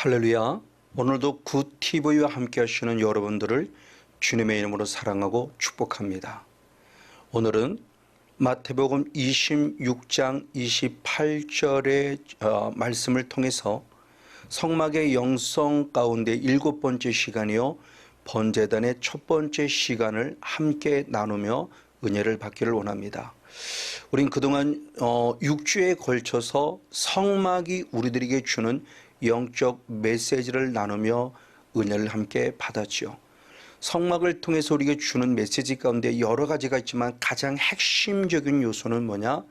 할렐루야. 오늘도 굿TV와 함께 하시는 여러분들을 주님의 이름으로 사랑하고 축복합니다. 오늘은 마태복음 26장 28절의 말씀을 통해서 성막의 영성 가운데 7번째 시간이요, 번제단의 첫 번째 시간을 함께 나누며 은혜를 받기를 원합니다. 우린 그동안 6주에 걸쳐서 성막이 우리들에게 주는 영적 메시지를 나누며 은혜를 함께 받았죠. 성막을 통해서 우리에게 주는 메시지 가운데 여러 가지가 있지만 가장 핵심적인 요소는 뭐냐?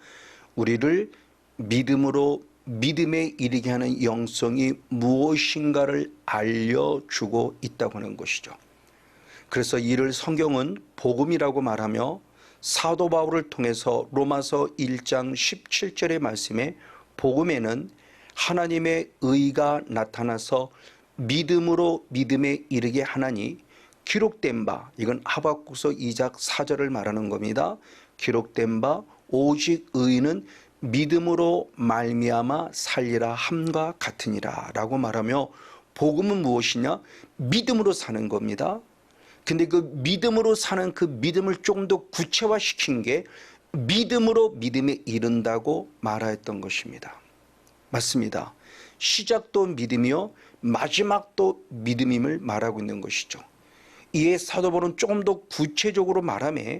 우리를 믿음에 이르게 하는 영성이 무엇인가를 알려주고 있다고 하는 것이죠. 그래서 이를 성경은 복음이라고 말하며 사도 바울을 통해서 로마서 1장 17절의 말씀에 복음에는 하나님의 의가 나타나서 믿음으로 믿음에 이르게 하나니 기록된 바, 이건 하박국서 2장 4절을 말하는 겁니다. 기록된 바 오직 의인은 믿음으로 말미암아 살리라 함과 같으니라 라고 말하며, 복음은 무엇이냐? 믿음으로 사는 겁니다. 근데 그 믿음으로 사는 그 믿음을 조금 더 구체화시킨 게 믿음으로 믿음에 이른다고 말하였던 것입니다. 맞습니다. 시작도 믿음이요, 마지막도 믿음임을 말하고 있는 것이죠. 이에 사도 바울은 조금 더 구체적으로 말하며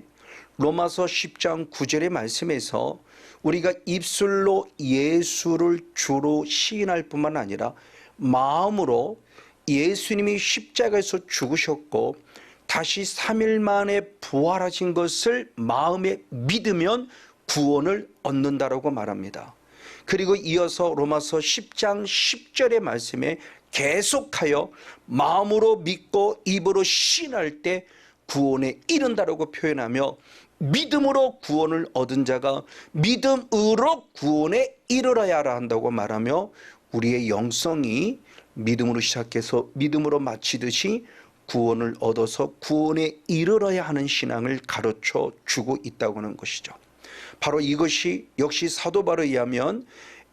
로마서 10장 9절의 말씀에서 우리가 입술로 예수를 주로 시인할 뿐만 아니라 마음으로 예수님이 십자가에서 죽으셨고 다시 3일 만에 부활하신 것을 마음에 믿으면 구원을 얻는다라고 말합니다. 그리고 이어서 로마서 10장 10절의 말씀에 계속하여 마음으로 믿고 입으로 시인할 때 구원에 이른다라고 표현하며, 믿음으로 구원을 얻은 자가 믿음으로 구원에 이르러야 한다고 말하며, 우리의 영성이 믿음으로 시작해서 믿음으로 마치듯이 구원을 얻어서 구원에 이르러야 하는 신앙을 가르쳐 주고 있다고 하는 것이죠. 바로 이것이 역시 사도 바울에 의하면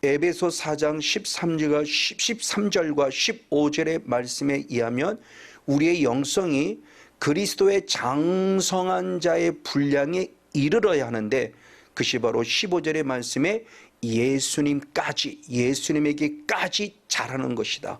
에베소 4장 13절과 15절의 말씀에 의하면 우리의 영성이 그리스도의 장성한 자의 분량에 이르러야 하는데, 그것이 바로 15절의 말씀에 예수님에게까지 자라는 것이다.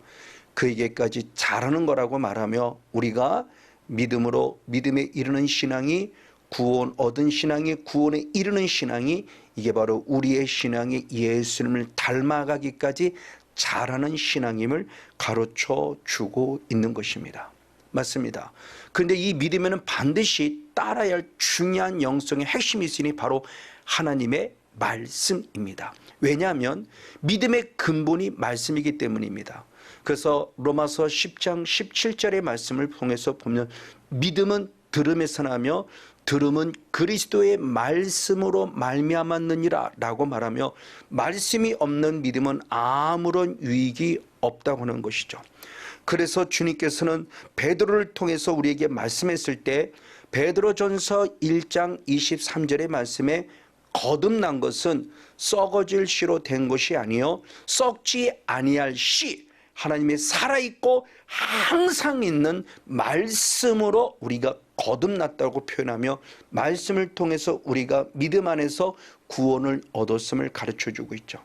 그에게까지 자라는 거라고 말하며, 우리가 믿음에 이르는 신앙이, 구원 얻은 신앙이, 구원에 이르는 신앙이, 이게 바로 우리의 신앙이 예수님을 닮아가기까지 자라는 신앙임을 가르쳐 주고 있는 것입니다. 맞습니다. 그런데 이 믿음에는 반드시 따라야 할 중요한 영성의 핵심이 있으니 바로 하나님의 말씀입니다. 왜냐하면 믿음의 근본이 말씀이기 때문입니다. 그래서 로마서 10장 17절의 말씀을 통해서 보면 믿음은 들음에서 나며 들음은 그리스도의 말씀으로 말미암았느니라 라고 말하며, 말씀이 없는 믿음은 아무런 유익이 없다고 하는 것이죠. 그래서 주님께서는 베드로를 통해서 우리에게 말씀했을 때 베드로전서 1장 23절의 말씀에 거듭난 것은 썩어질 씨로 된 것이 아니요 썩지 아니할 씨, 하나님의 살아있고 항상 있는 말씀으로 우리가 거듭났다고 표현하며, 말씀을 통해서 우리가 믿음 안에서 구원을 얻었음을 가르쳐주고 있죠.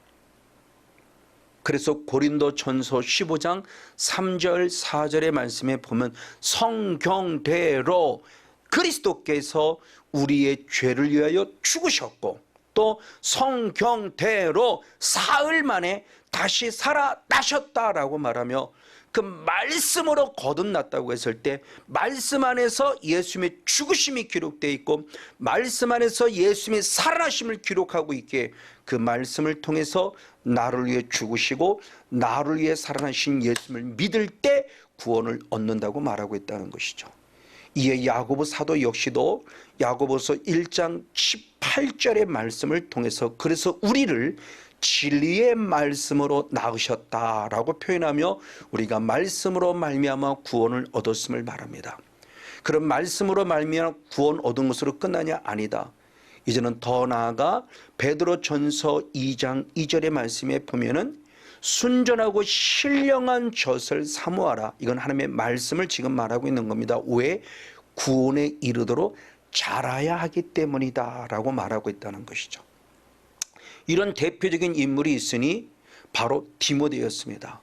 그래서 고린도전서 15장 3절 4절의 말씀에 보면 성경대로 그리스도께서 우리의 죄를 위하여 죽으셨고 또 성경대로 사흘 만에 다시 살아나셨다라고 말하며, 그 말씀으로 거듭났다고 했을 때 말씀 안에서 예수님의 죽으심이 기록되어 있고 말씀 안에서 예수님의 살아나심을 기록하고 있기에 그 말씀을 통해서 나를 위해 죽으시고 나를 위해 살아나신 예수님을 믿을 때 구원을 얻는다고 말하고 있다는 것이죠. 이에 야고보 사도 역시도 야고보서 1장 18절의 말씀을 통해서 그래서 우리를 진리의 말씀으로 낳으셨다라고 표현하며 우리가 말씀으로 말미암아 구원을 얻었음을 말합니다. 그럼 말씀으로 말미암아 구원 얻은 것으로 끝나냐? 아니다. 이제는 더 나아가 베드로전서 2장 2절의 말씀에 보면은 순전하고 신령한 젖을 사모하라. 이건 하나님의 말씀을 지금 말하고 있는 겁니다. 왜? 구원에 이르도록 자라야 하기 때문이다 라고 말하고 있다는 것이죠. 이런 대표적인 인물이 있으니 바로 디모데였습니다.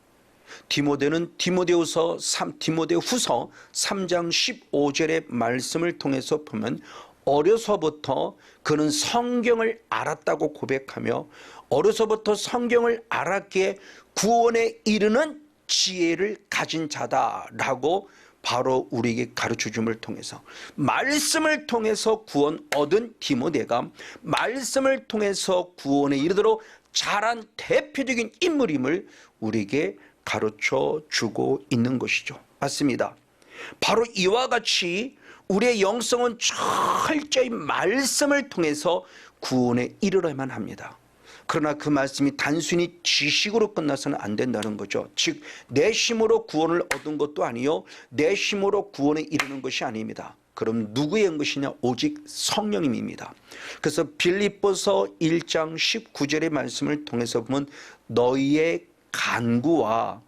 디모데는 디모데후서 3장 15절의 말씀을 통해서 보면 어려서부터 그는 성경을 알았다고 고백하며 어려서부터 성경을 알았기에 구원에 이르는 지혜를 가진 자다라고 바로 우리에게 가르쳐줌을 통해서 말씀을 통해서 구원 얻은 디모데가 말씀을 통해서 구원에 이르도록 자란 대표적인 인물임을 우리에게 가르쳐 주고 있는 것이죠. 맞습니다. 바로 이와 같이 우리의 영성은 철저히 말씀을 통해서 구원에 이르러야만 합니다. 그러나 그 말씀이 단순히 지식으로 끝나서는 안 된다는 거죠. 즉 내 힘으로 구원을 얻은 것도 아니요 내 힘으로 구원에 이르는 것이 아닙니다. 그럼 누구의 것이냐? 오직 성령님입니다. 그래서 빌립보서 1장 19절의 말씀을 통해서 보면 너희의 간구와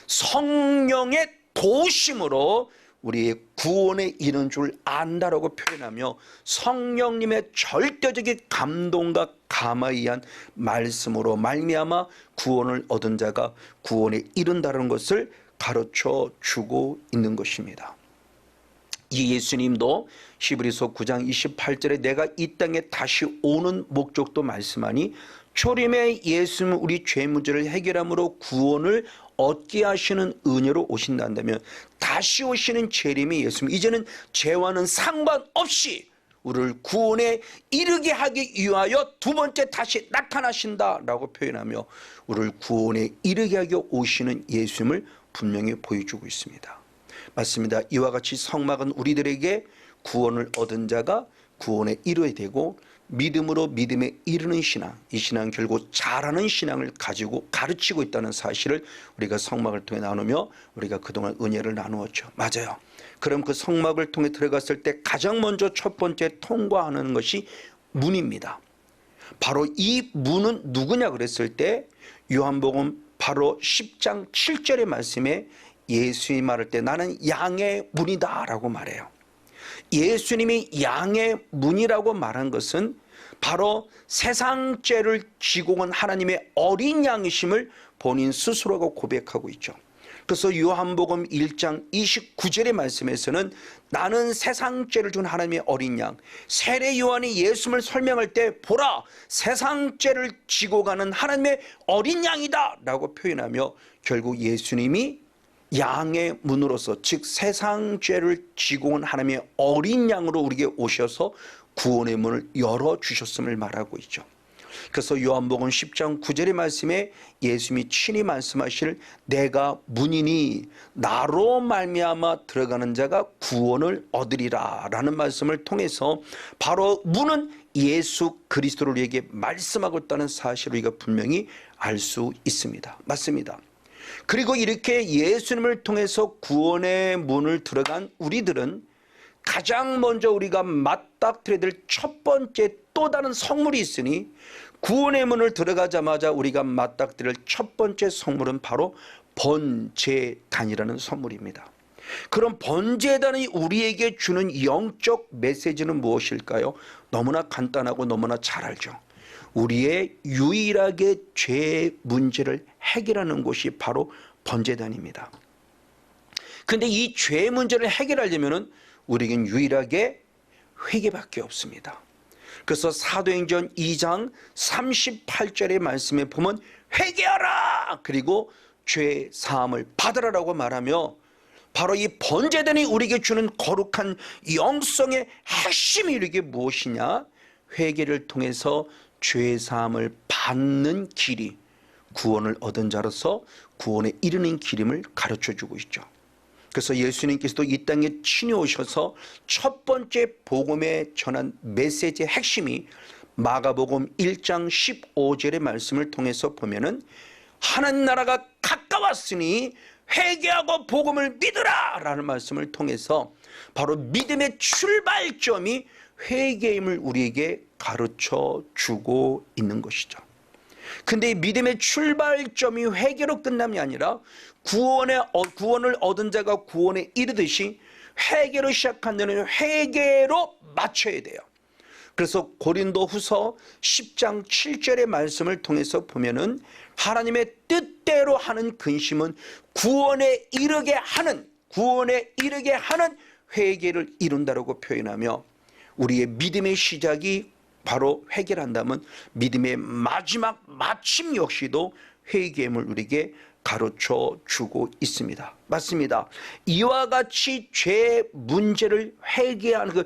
성령의 도심으로 우리의 구원에 이르는 줄 안다라고 표현하며 성령님의 절대적인 감동과 감화에 의한 말씀으로 말미암아 구원을 얻은 자가 구원에 이른다는 것을 가르쳐 주고 있는 것입니다. 이 예수님도 히브리서 9장 28절에 내가 이 땅에 다시 오는 목적도 말씀하니 초림의 예수는 우리 죄 문제를 해결함으로 구원을 얻게 하시는 은혜로 오신다면 다시 오시는 재림의 예수님 이제는 죄와는 상관없이 우리를 구원에 이르게 하기 위하여 두 번째 다시 나타나신다라고 표현하며 우리를 구원에 이르게 하기 오시는 예수님을 분명히 보여주고 있습니다. 맞습니다. 이와 같이 성막은 우리들에게 구원을 얻은 자가 구원에 이르게 되고 믿음으로 믿음에 이르는 신앙, 이 신앙은 결국 잘하는 신앙을 가지고 가르치고 있다는 사실을 우리가 성막을 통해 나누며 우리가 그동안 은혜를 나누었죠. 맞아요. 그럼 그 성막을 통해 들어갔을 때 가장 먼저 첫 번째 통과하는 것이 문입니다. 바로 이 문은 누구냐 그랬을 때 요한복음 바로 10장 7절의 말씀에 예수님이 말할 때 나는 양의 문이다 라고 말해요. 예수님이 양의 문이라고 말한 것은 바로 세상 죄를 지고 온 하나님의 어린 양이심을 본인 스스로가 고백하고 있죠. 그래서 요한복음 1장 29절의 말씀에서는 나는 세상 죄를 준 하나님의 어린 양, 세례 요한이 예수님을 설명할 때 보라 세상 죄를 지고 가는 하나님의 어린 양이다 라고 표현하며 결국 예수님이 양의 문으로서 즉 세상 죄를 지고 온 하나님의 어린 양으로 우리에게 오셔서 구원의 문을 열어주셨음을 말하고 있죠. 그래서 요한복음 10장 9절의 말씀에 예수님이 친히 말씀하실 내가 문이니 나로 말미암아 들어가는 자가 구원을 얻으리라 라는 말씀을 통해서 바로 문은 예수 그리스도를 우리에게 말씀하고 있다는 사실을 우리가 분명히 알 수 있습니다. 맞습니다. 그리고 이렇게 예수님을 통해서 구원의 문을 들어간 우리들은 가장 먼저 우리가 맞닥뜨려야 될 첫 번째 또 다른 성물이 있으니 구원의 문을 들어가자마자 우리가 맞닥뜨릴 첫 번째 성물은 바로 번제단이라는 선물입니다. 그럼 번제단이 우리에게 주는 영적 메시지는 무엇일까요? 너무나 간단하고 너무나 잘 알죠. 우리의 유일하게 죄의 문제를 해결하는 곳이 바로 번제단입니다. 그런데 이 죄의 문제를 해결하려면 우리에겐 유일하게 회개밖에 없습니다. 그래서 사도행전 2장 38절의 말씀에 보면 회개하라 그리고 죄 사함을 받으라라고 말하며 바로 이 번제단이 우리에게 주는 거룩한 영성의 핵심이 이게 무엇이냐? 회개를 통해서 죄 사함을 받는 길이 구원을 얻은 자로서 구원에 이르는 길임을 가르쳐주고 있죠. 그래서 예수님께서도 이 땅에 친히 오셔서 첫 번째 복음에 전한 메시지의 핵심이 마가복음 1장 15절의 말씀을 통해서 보면은 하나님 나라가 가까웠으니 회개하고 복음을 믿으라 라는 말씀을 통해서 바로 믿음의 출발점이 회개임을 우리에게 가르쳐 주고 있는 것이죠. 근데 이 믿음의 출발점이 회개로 끝남이 아니라 구원을 얻은 자가 구원에 이르듯이 회개로 시작한 자는 회개로 맞춰야 돼요. 그래서 고린도후서 10장 7절의 말씀을 통해서 보면은 하나님의 뜻대로 하는 근심은 구원에 이르게 하는 회개를 이룬다라고 표현하며, 우리의 믿음의 시작이 바로 회개란다면 믿음의 마지막 마침 역시도 회개임을 우리에게 가르쳐 주고 있습니다. 맞습니다. 이와 같이 죄 문제를 해결하는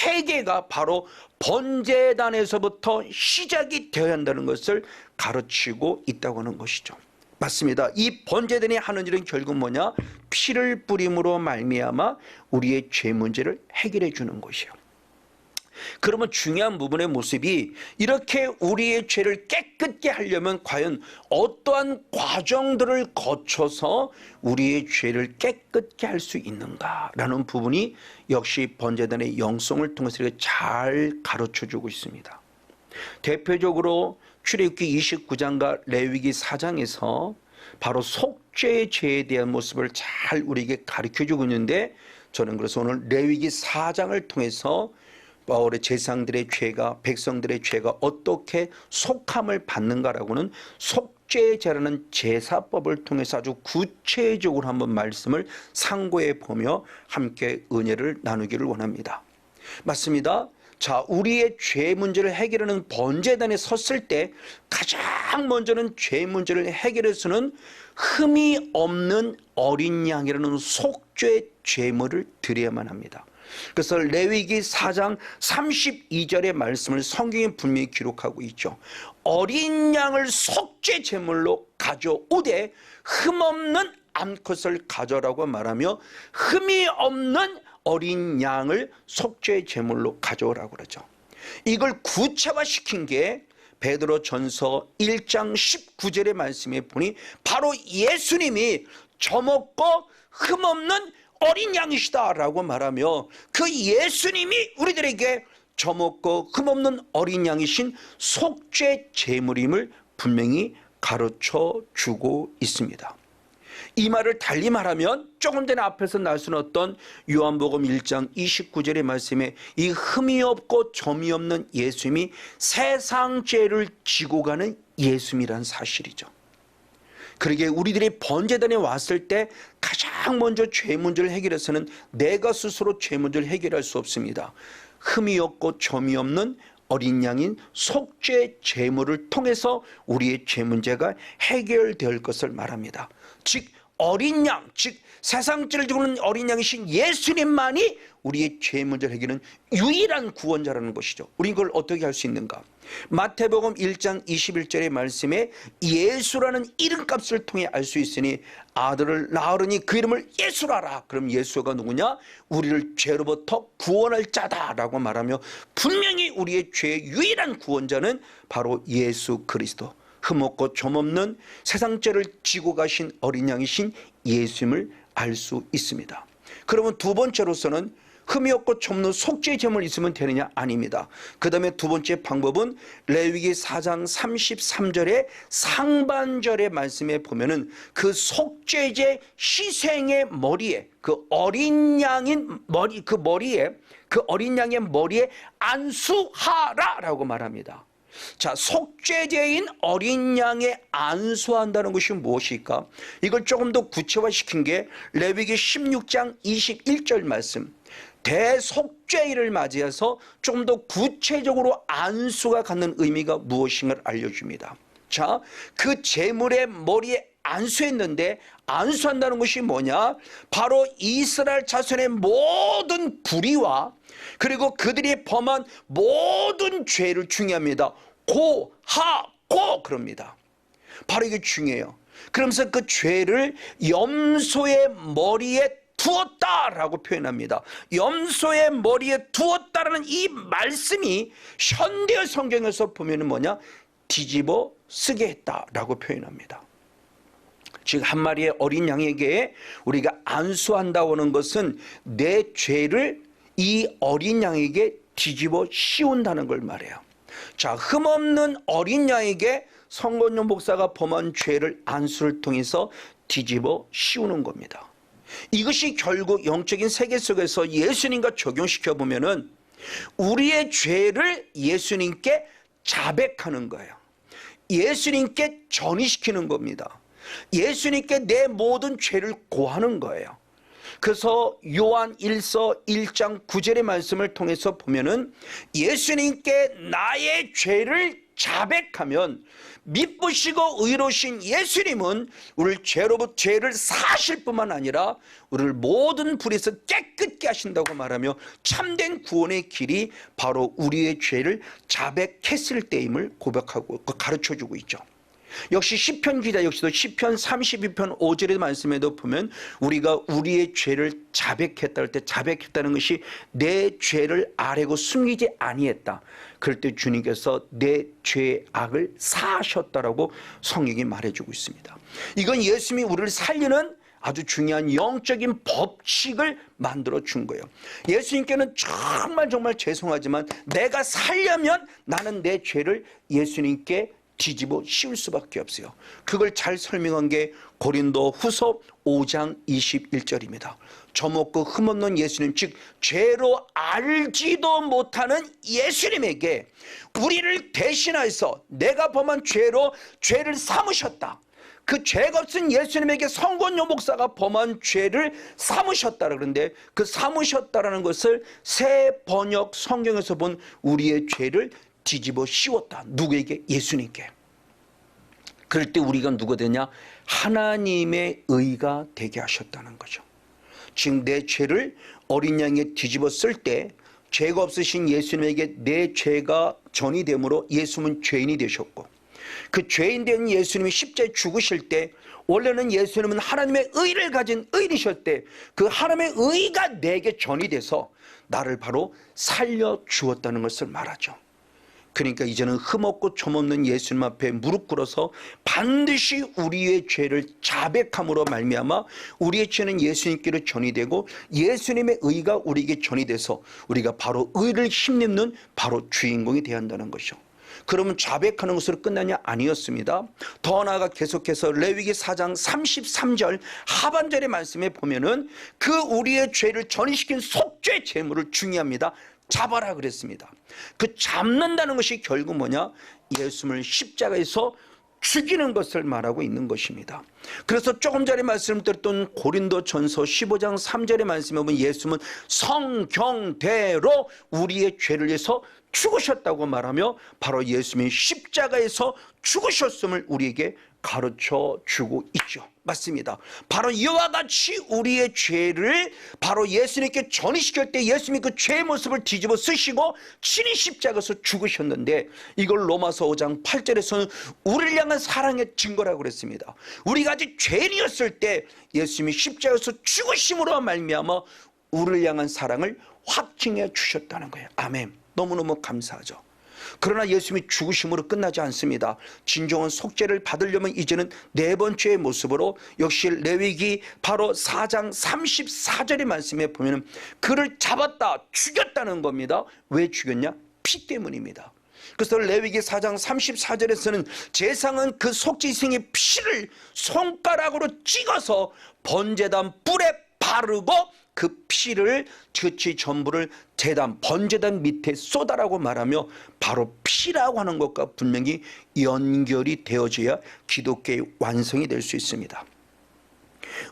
회개가 바로 번제단에서부터 시작이 되어야 한다는 것을 가르치고 있다고 하는 것이죠. 맞습니다. 이 번제단이 하는 일은 결국 뭐냐? 피를 뿌림으로 말미암아 우리의 죄 문제를 해결해 주는 것이에요. 그러면 중요한 부분의 모습이, 이렇게 우리의 죄를 깨끗게 하려면 과연 어떠한 과정들을 거쳐서 우리의 죄를 깨끗게 할 수 있는가라는 부분이 역시 번제단의 영성을 통해서 잘 가르쳐주고 있습니다. 대표적으로 출애굽기 29장과 레위기 4장에서 바로 속죄의 죄에 대한 모습을 잘 우리에게 가르쳐주고 있는데, 저는 그래서 오늘 레위기 4장을 통해서 바울의 제사장들의 죄가, 백성들의 죄가 어떻게 속함을 받는가라고는 속죄제라는 제사법을 통해서 아주 구체적으로 한번 말씀을 상고해 보며 함께 은혜를 나누기를 원합니다. 맞습니다. 자, 우리의 죄 문제를 해결하는 번제단에 섰을 때 가장 먼저는 죄 문제를 해결해서는 흠이 없는 어린 양이라는 속죄 제물을 드려야만 합니다. 그래서 레위기 4장 32절의 말씀을 성경에 분명히 기록하고 있죠. 어린 양을 속죄 제물로 가져오되 흠없는 암컷을 가져라고 말하며, 흠이 없는 어린 양을 속죄 제물로 가져오라고 그러죠. 이걸 구체화시킨 게 베드로전서 1장 19절의 말씀에 보니 바로 예수님이 저먹고 흠없는 어린 양이시다라고 말하며, 그 예수님이 우리들에게 저먹고 흠없는 어린 양이신 속죄 제물임을 분명히 가르쳐 주고 있습니다. 이 말을 달리 말하면 조금 전에 앞에서 나왔던 요한복음 1장 29절의 말씀에 이 흠이 없고 점이 없는 예수님이 세상 죄를 지고 가는 예수님이란 사실이죠. 그러게 우리들이 번제단에 왔을 때 가장 먼저 죄 문제를 해결해서는 내가 스스로 죄 문제를 해결할 수 없습니다. 흠이 없고 점이 없는 어린 양인 속죄 제물을 통해서 우리의 죄 문제가 해결될 것을 말합니다. 즉 어린 양, 즉 세상 죄를 지고 있는 어린 양이신 예수님만이 우리의 죄 문제를 해결하는 유일한 구원자라는 것이죠. 우린 그걸 어떻게 할 수 있는가? 마태복음 1장 21절의 말씀에 예수라는 이름값을 통해 알 수 있으니 아들을 낳으니 그 이름을 예수라라. 그럼 예수가 누구냐? 우리를 죄로부터 구원할 자다라고 말하며, 분명히 우리의 죄의 유일한 구원자는 바로 예수 그리스도, 흠없고 점없는 세상 죄를 지고 가신 어린 양이신 예수님을 알 수 있습니다. 그러면 두 번째로서는 흠이 없고 점없는 속죄 제물 있으면 되느냐? 아닙니다. 그 다음에 두 번째 방법은 레위기 4장 33절의 상반절의 말씀에 보면은 그 속죄제 희생의 머리에, 그 어린 양인 머리, 그 어린 양의 머리에 안수하라라고 말합니다. 자, 속죄제인 어린 양에 안수한다는 것이 무엇일까? 이걸 조금 더 구체화시킨 게 레위기 16장 21절 말씀, 대속죄일을 맞이해서 좀 더 구체적으로 안수가 갖는 의미가 무엇인가를 알려줍니다. 자, 그 제물의 머리에 안수했는데, 안수한다는 것이 뭐냐? 바로 이스라엘 자손의 모든 불의와 그리고 그들이 범한 모든 죄를 중요합니다. 고하고 그럽니다. 바로 이게 중요해요. 그러면서 그 죄를 염소의 머리에 두었다라고 표현합니다. 염소의 머리에 두었다라는 이 말씀이 현대어 성경에서 보면은 뭐냐? 뒤집어 쓰게 했다라고 표현합니다. 즉 한 마리의 어린 양에게 우리가 안수한다고 하는 것은 내 죄를 이 어린 양에게 뒤집어 씌운다는 걸 말해요. 자, 흠없는 어린 양에게 성건용 목사가 범한 죄를 안수를 통해서 뒤집어 씌우는 겁니다. 이것이 결국 영적인 세계 속에서 예수님과 적용시켜 보면은 우리의 죄를 예수님께 자백하는 거예요. 예수님께 전이시키는 겁니다. 예수님께 내 모든 죄를 고하는 거예요. 그래서 요한 1서 1장 9절의 말씀을 통해서 보면은 예수님께 나의 죄를 자백하면 미쁘시고 의로우신 예수님은 우리를 죄를 사실 뿐만 아니라 우리를 모든 불에서 깨끗게 하신다고 말하며 참된 구원의 길이 바로 우리의 죄를 자백했을 때임을 고백하고 가르쳐주고 있죠. 역시 시편 기자 역시도 시편 32편 5절의 말씀에도 보면 우리가 우리의 죄를 자백했다 할 때 자백했다는 것이 내 죄를 아뢰고 숨기지 아니했다. 그럴 때 주님께서 내 죄의 악을 사하셨다라고 성경이 말해주고 있습니다. 이건 예수님이 우리를 살리는 아주 중요한 영적인 법칙을 만들어 준 거예요. 예수님께는 정말 죄송하지만 내가 살려면 나는 내 죄를 예수님께 뒤집어 씌울 수밖에 없어요. 그걸 잘 설명한 게 고린도 후서 5장 21절입니다. 점없고 흠없는 예수님, 즉 죄로 알지도 못하는 예수님에게 우리를 대신하여서 내가 범한 죄로 죄를 삼으셨다. 그 죄가 없은 예수님에게 성건용 목사가 범한 죄를 삼으셨다. 그런데 그 삼으셨다라는 것을 새 번역 성경에서 본 우리의 죄를 뒤집어 씌웠다. 누구에게? 예수님께. 그럴 때 우리가 누가 되냐? 하나님의 의가 되게 하셨다는 거죠. 지금 내 죄를 어린 양에 뒤집어 쓸 때 죄가 없으신 예수님에게 내 죄가 전이 되므로 예수님은 죄인이 되셨고, 그 죄인 된 예수님이 십자가에 죽으실 때 원래는 예수님은 하나님의 의를 가진 의인이실 때 그 하나님의 의가 내게 전이 돼서 나를 바로 살려주었다는 것을 말하죠. 그러니까 이제는 흠없고 점없는 예수님 앞에 무릎 꿇어서 반드시 우리의 죄를 자백함으로 말미암아 우리의 죄는 예수님께로 전이 되고 예수님의 의가 우리에게 전이 돼서 우리가 바로 의를 힘입는 바로 주인공이 되어야 한다는 것이죠. 그러면 자백하는 것으로 끝나냐? 아니었습니다. 더 나아가 계속해서 레위기 4장 33절 하반절의 말씀에 보면은 그 우리의 죄를 전이시킨 속죄 제물을 중요합니다. 잡아라 그랬습니다. 그 잡는다는 것이 결국 뭐냐? 예수님을 십자가에서 죽이는 것을 말하고 있는 것입니다. 그래서 조금 전에 말씀드렸던 고린도전서 15장 3절의 말씀에 보면 예수님은 성경대로 우리의 죄를 위해서 죽으셨다고 말하며 바로 예수님이 십자가에서 죽으셨음을 우리에게 가르쳐 주고 있죠. 맞습니다. 바로 이와 같이 우리의 죄를 바로 예수님께 전이시킬 때 예수님이 그 죄의 모습을 뒤집어 쓰시고 친히 십자가에서 죽으셨는데, 이걸 로마서 5장 8절에서는 우리를 향한 사랑의 증거라고 그랬습니다. 우리가 아직 죄인이었을 때 예수님이 십자가에서 죽으심으로 말미암아 우리를 향한 사랑을 확증해 주셨다는 거예요. 아멘. 너무너무 감사하죠. 그러나 예수님이 죽으심으로 끝나지 않습니다. 진정한 속죄를 받으려면 이제는 네 번째의 모습으로 역시 레위기 바로 4장 34절의 말씀에 보면 그를 잡았다, 죽였다는 겁니다. 왜 죽였냐? 피 때문입니다. 그래서 레위기 4장 34절에서는 제사장은 그 속죄생의 피를 손가락으로 찍어서 번제단 뿔에 바르고 그 피를 그치 전부를 제단 번제단 밑에 쏟아라고 말하며 바로 피라고 하는 것과 분명히 연결이 되어져야 기독교의 완성이 될 수 있습니다.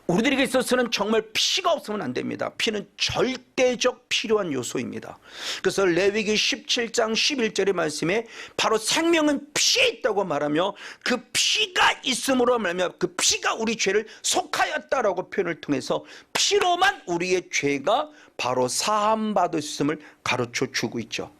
우리들에게 있어서는 정말 피가 없으면 안 됩니다. 피는 절대적 필요한 요소입니다. 그래서 레위기 17장 11절의 말씀에 바로 생명은 피에 있다고 말하며 그 피가 있음으로 말하며 그 피가 우리 죄를 속하였다라고 표현을 통해서 피로만 우리의 죄가 바로 사함받았음을 가르쳐 주고 있죠.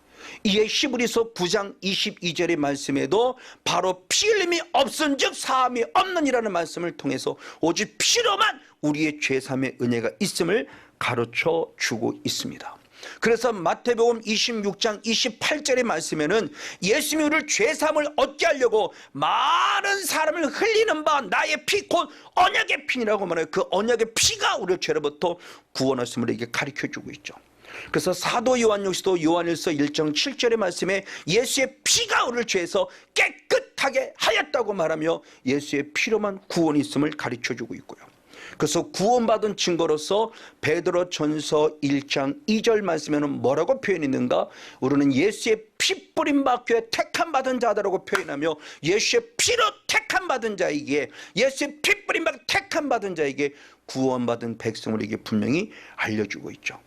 이에 히브리서 9장 22절의 말씀에도 바로 피 흘림이 없은즉 사함이 없느니라는 말씀을 통해서 오직 피로만 우리의 죄사함의 은혜가 있음을 가르쳐 주고 있습니다. 그래서 마태복음 26장 28절의 말씀에는 예수님이 우리를 죄사함을 얻게 하려고 많은 사람을 흘리는 바 나의 피 곧 언약의 피라고 말해요. 그 언약의 피가 우리를 죄로부터 구원하심을 이렇게 가르쳐 주고 있죠. 그래서 사도 요한 역시도 요한일서 1장 7절의 말씀에 예수의 피가 우리를 죄에서 깨끗하게 하였다고 말하며 예수의 피로만 구원이 있음을 가르쳐주고 있고요. 그래서 구원받은 증거로서 베드로 전서 1장 2절 말씀에는 뭐라고 표현했는가? 우리는 예수의 피 뿌림 받기에 택함 받은 자다라고 표현하며 예수의 피로 택함 받은 자에게, 예수의 피 뿌림 받기 택함 받은 자에게 구원받은 백성으로에게 분명히 알려주고 있죠.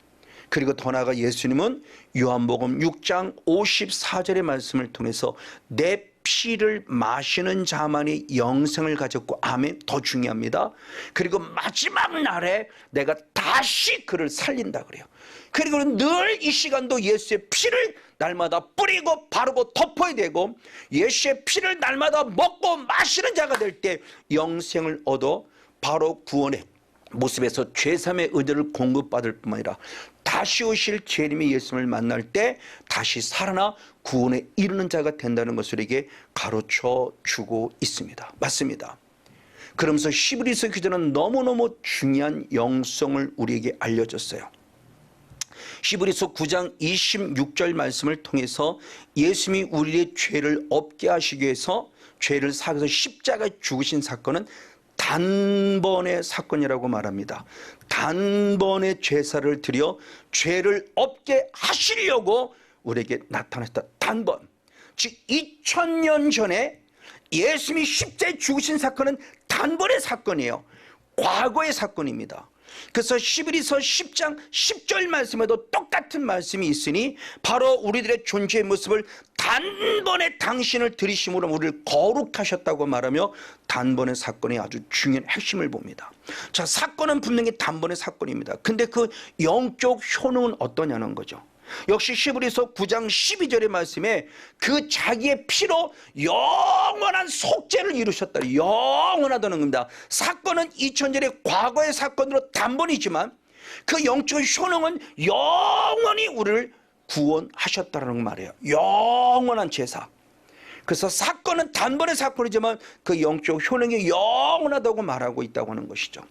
그리고 더 나아가 예수님은 요한복음 6장 54절의 말씀을 통해서 내 피를 마시는 자만이 영생을 가졌고, 아멘, 더 중요합니다. 그리고 마지막 날에 내가 다시 그를 살린다 그래요. 그리고 늘 이 시간도 예수의 피를 날마다 뿌리고 바르고 덮어야 되고, 예수의 피를 날마다 먹고 마시는 자가 될 때 영생을 얻어 바로 구원의 모습에서 죄삼의 은혜를 공급받을 뿐만 아니라 다시 오실 주님의 예수님을 만날 때 다시 살아나 구원에 이르는 자가 된다는 것을 우리에게 가르쳐 주고 있습니다. 맞습니다. 그러면서 히브리서 기도는 너무너무 중요한 영성을 우리에게 알려줬어요. 히브리서 9장 26절 말씀을 통해서 예수님이 우리의 죄를 없게 하시기 위해서 죄를 사해서 십자가에 죽으신 사건은 단번의 사건이라고 말합니다. 단번의 제사를 드려 죄를 없게 하시려고 우리에게 나타났다. 단번. 즉 2000년 전에 예수님이 십자가에 죽으신 사건은 단번의 사건이에요. 과거의 사건입니다. 그래서 히브리서 10장 10절 말씀에도 똑같은 말씀이 있으니 바로 우리들의 존재의 모습을 단번에 당신을 들이심으로 우리를 거룩하셨다고 말하며 단번의 사건의 아주 중요한 핵심을 봅니다. 자, 사건은 분명히 단번의 사건입니다. 근데 그 영적 효능은 어떠냐는 거죠. 역시 히브리서 9장 12절의 말씀에 그 자기의 피로 영원한 속죄를 이루셨다. 영원하다는 겁니다. 사건은 2000년의 과거의 사건으로 단번이지만 그 영적 효능은 영원히 우리를 구원하셨다는 말이에요. 영원한 제사. 그래서 사건은 단번의 사건이지만 그 영적 효능이 영원하다고 말하고 있다고 하는 것이죠.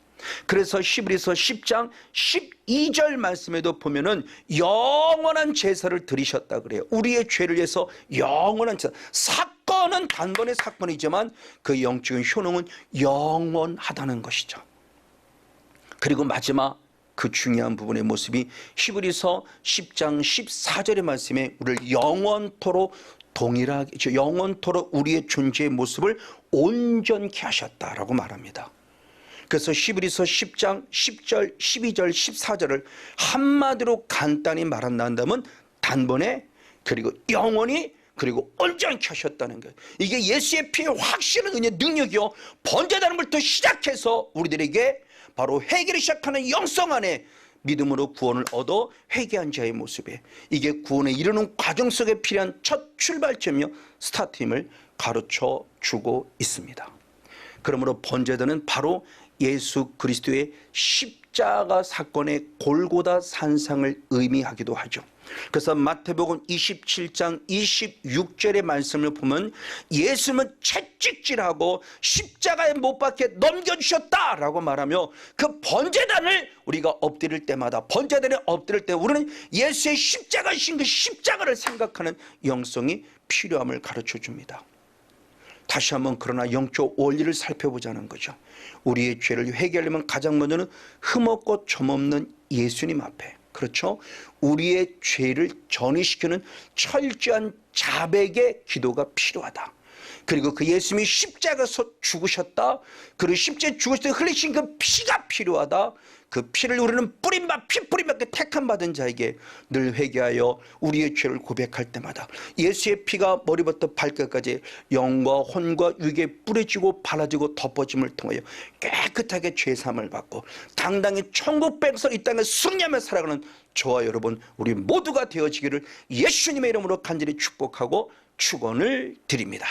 그래서 히브리서 10장 12절 말씀에도 보면은 영원한 제사를 드리셨다 그래요. 우리의 죄를 위해서 영원한 제사. 사건은 단번의 사건이지만 그 영적인 효능은 영원하다는 것이죠. 그리고 마지막 그 중요한 부분의 모습이 히브리서 10장 14절의 말씀에 우리를 영원토록 동일하게, 영원토록 우리의 존재의 모습을 온전케 하셨다라고 말합니다. 그래서 히브리서 10장 10절 12절 14절을 한마디로 간단히 말한다면 단번에, 그리고 영원히, 그리고 온전케 하셨다는 것. 이게 예수의 피의 확실한 은혜 능력이요, 번제되는 것부터 시작해서 우리들에게 바로 회개를 시작하는 영성 안에 믿음으로 구원을 얻어 회개한 자의 모습에, 이게 구원에 이르는 과정 속에 필요한 첫 출발점이요, 스타트임을 가르쳐 주고 있습니다. 그러므로 번제되는 바로 예수 그리스도의 십자가 사건의 골고다 산상을 의미하기도 하죠. 그래서 마태복음 27장 26절의 말씀을 보면 예수님은 채찍질하고 십자가에 못 박혀 넘겨주셨다라고 말하며 그 번제단을 우리가 엎드릴 때마다, 번제단에 엎드릴 때 우리는 예수의 십자가이신 그 십자가를 생각하는 영성이 필요함을 가르쳐 줍니다. 다시 한번 그러나 영적 원리를 살펴보자는 거죠. 우리의 죄를 회개하려면 가장 먼저는 흠없고 점없는 예수님 앞에, 그렇죠, 우리의 죄를 전이시키는 철저한 자백의 기도가 필요하다. 그리고 그 예수님이 십자가에서 죽으셨다, 그리고 십자가에 죽으실 때 흘리신 그 피가 필요하다. 그 피를 우리는 피 뿌림받게 택함 받은 자에게 늘 회개하여 우리의 죄를 고백할 때마다 예수의 피가 머리부터 발끝까지 영과 혼과 육에 뿌려지고 발라지고 덮어짐을 통하여 깨끗하게 죄사함을 받고 당당히 천국 백성 이 땅에 승리하며 살아가는 저와 여러분 우리 모두가 되어지기를 예수님의 이름으로 간절히 축복하고 축원을 드립니다.